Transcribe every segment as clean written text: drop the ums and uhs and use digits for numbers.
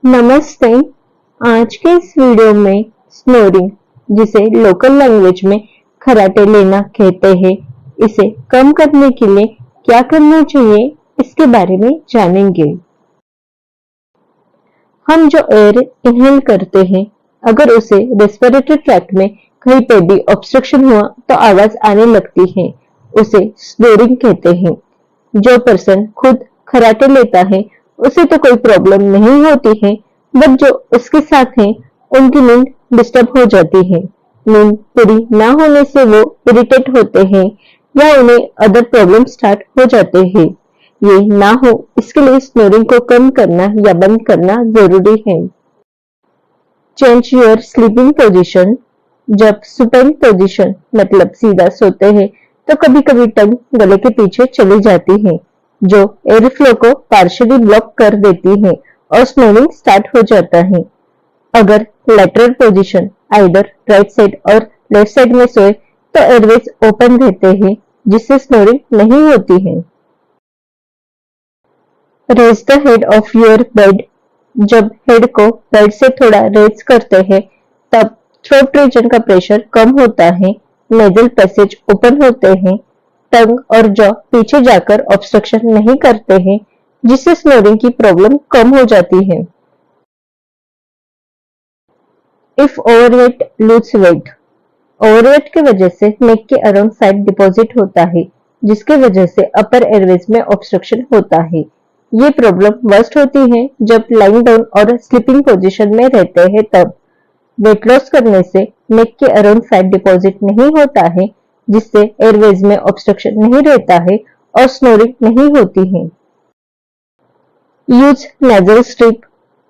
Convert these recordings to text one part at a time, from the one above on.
नमस्ते। आज के इस वीडियो में स्नोरिंग, जिसे लोकल लैंग्वेज में खर्राटे लेना कहते हैं, इसे कम करने के लिए क्या करना चाहिए, इसके बारे में जानेंगे। हम जो एयर इनहेल करते हैं, अगर उसे रेस्पिरेटरी ट्रैक्ट में कहीं पे भी ऑब्स्ट्रक्शन हुआ तो आवाज आने लगती है, उसे स्नोरिंग कहते हैं। जो पर्सन खुद खर्राटे लेता है उसे तो कोई प्रॉब्लम नहीं होती है, बट जो उसके साथ हैं उनकी नींद डिस्टर्ब हो जाती है। नींद पूरी ना होने से वो इरिटेट होते हैं या उन्हें अदर प्रॉब्लम स्टार्ट हो जाते हैं। ये ना हो इसके लिए स्नोरिंग को कम करना या बंद करना जरूरी है। Change your sleeping position. जब सुपाइन पोजीशन मतलब सीधा सोते हैं तो कभी कभी टंग गले के पीछे चली जाती है, जो एयर फ्लो को पार्शियली ब्लॉक कर देती है और स्नोरिंग स्टार्ट हो जाता है। अगर lateral position either right side और लेफ्ट साइड में सोए तो एयरवेज ओपन रहते हैं, जिससे स्नोरिंग नहीं होती है। Raise the head of your bed. जब हेड को बेड से थोड़ा रेज करते हैं तब थ्रोट रीजन का प्रेशर कम होता है, नेजल पैसेज ओपन होते हैं, टंग और जॉ पीछे जाकर ऑब्स्ट्रक्शन नहीं करते हैं, जिससे स्नोरिंग की प्रॉब्लम कम हो जाती है। If overweight lose weight. Overweight की वजह से नेक के अराउंड फैट डिपॉजिट होता है, जिसके वजह से अपर एयरवेज में ऑब्स्ट्रक्शन होता है। ये प्रॉब्लम वर्स्ट होती है जब लाइंग डाउन और स्लीपिंग पोजीशन में रहते हैं तब। वेट लॉस करने से नेक के अराउंड फैट डिपॉजिट नहीं होता है, जिससे एयरवेज में ऑब्स्ट्रक्शन नहीं रहता है और स्नोरिंग नहीं होती है। Use nasal strip.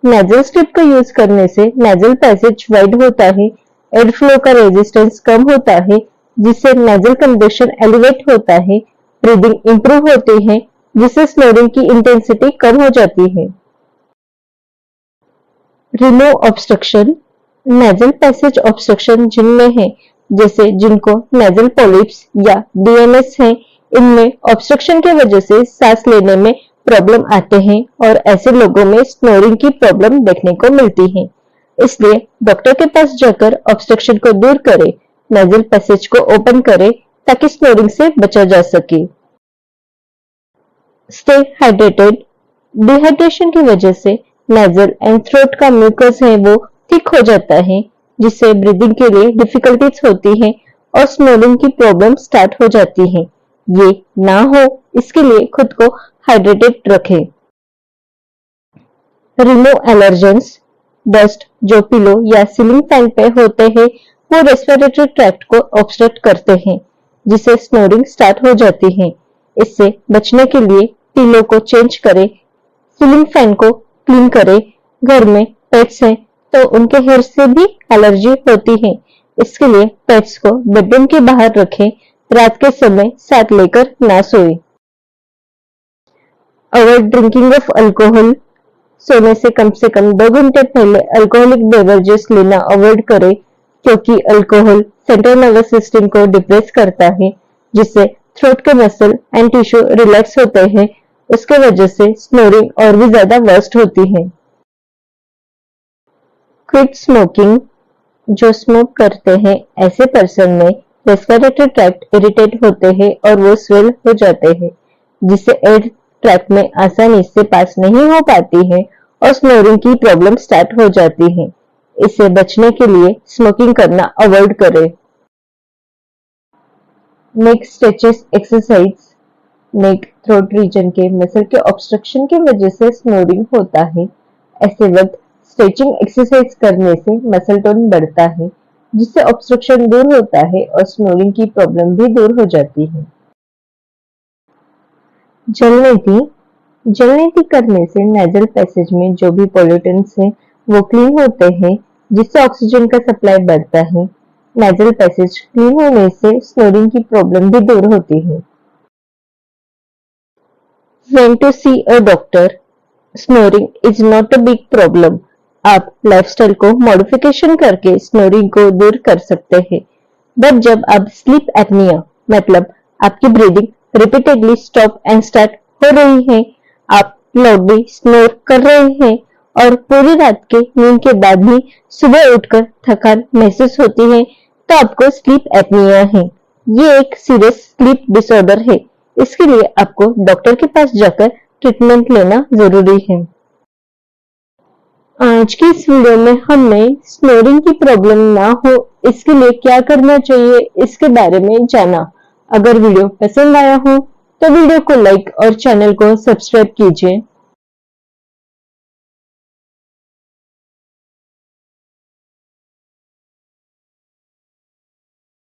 Nasal strip का यूज करने से नेजल पैसेज वाइड होता है, एयर फ्लो का रेजिस्टेंस कम होता है, जिससे नेजल कंजेशन एलिवेट होता है, ब्रीदिंग इंप्रूव होती है, जिससे स्नोरिंग की इंटेंसिटी कम हो जाती है। Remove obstruction. Nasal passage obstruction जिनमें है, जैसे जिनको नेजल पॉलिप्स या डीएनएस है, इनमें ऑब्स्ट्रक्शन की वजह से सांस लेने में प्रॉब्लम आते हैं और ऐसे लोगों में स्नोरिंग की प्रॉब्लम देखने को मिलती है। इसलिए डॉक्टर के पास जाकर ऑब्स्ट्रक्शन को दूर करें, नेजल पैसेज को ओपन करें ताकि स्नोरिंग से बचा जा सके। Stay hydrated. डिहाइड्रेशन की वजह से नेजल एंड थ्रोट का म्यूकस है वो थिक हो जाता है, जिससे ब्रीदिंग के लिए डिफिकल्टीज होती है और स्नोरिंग की प्रॉब्लम स्टार्ट हो जाती है। ये ना हो इसके लिए खुद को हाइड्रेटेड रखें। Remove allergens. डस्ट जो पिलो या सीलिंग फैन पे होते हैं वो रेस्पिरेटरी ट्रैक्ट को ऑब्स्ट्रक्ट करते हैं, जिससे स्नोरिंग स्टार्ट हो जाती है। इससे बचने के लिए पिलो को चेंज करें, सीलिंग फैन को क्लीन करें। घर में पेट्स हैं तो उनके हेयर से भी एलर्जी होती है, इसके लिए पेट्स को बेडरूम के बाहर रखें, रात के समय साथ लेकर ना सोए। Avoid drinking of alcohol. सोने से कम 2 घंटे पहले अल्कोहलिक बेवरेजेस लेना अवॉइड करें, क्योंकि अल्कोहल सेंट्रल नर्वस सिस्टम को डिप्रेस करता है, जिससे थ्रोट के मसल एंड टिश्यू रिलैक्स होते हैं। उसके वजह से स्नोरिंग और भी ज्यादा वर्स्ट होती है। Quit smoking. जो स्मोक करते हैं ऐसे पर्सन में रेस्पिरेटरी ट्रैक्ट इरिटेट होते हैं और वो स्वेल हो जाते हैं, जिससे एयर ट्रैक्ट में आसानी से पास नहीं हो पाती है और स्नोरिंग की प्रॉब्लम स्टार्ट हो जाती है। इससे बचने के लिए स्मोकिंग करना अवॉइड करें। नेक स्ट्रेचेस एक्सरसाइज। नेक थ्रोट रीजन के मसल के ऑब्स्ट्रक्शन की वजह से स्नोरिंग होता है। ऐसे वक्त स्ट्रेचिंग एक्सरसाइज करने से मसल टोन बढ़ता है, जिससे ऑब्स्ट्रक्शन दूर होता है और स्नोरिंग की प्रॉब्लम भी दूर हो जाती है। जलनेती। जलनेती करने से नेजल पैसेज में जो भी पॉल्यूटेंट्स हैं वो क्लीन होते हैं, जिससे ऑक्सीजन का सप्लाई बढ़ता है। नेजल पैसेज क्लीन होने से स्नोरिंग की प्रॉब्लम भी दूर होती है। When to see a doctor? Snoring is not a big problem. आप लाइफस्टाइल को मॉडिफिकेशन करके स्नोरिंग को दूर कर सकते हैं, बट जब आप स्लीप एपनिया मतलब आपकी breathing repeatedly stop and start हो रही है, आप लाउडली स्नोर कर रहे हैं और पूरी रात के नींद के बाद भी सुबह उठकर थकान महसूस होती है तो आपको स्लीप एपनिया है। ये एक सीरियस स्लीप डिसऑर्डर है। इसके लिए आपको डॉक्टर के पास जाकर ट्रीटमेंट लेना जरूरी है। आज की इस वीडियो में हमने स्नोरिंग की प्रॉब्लम ना हो इसके लिए क्या करना चाहिए इसके बारे में जाना। अगर वीडियो पसंद आया हो तो वीडियो को लाइक और चैनल को सब्सक्राइब कीजिए।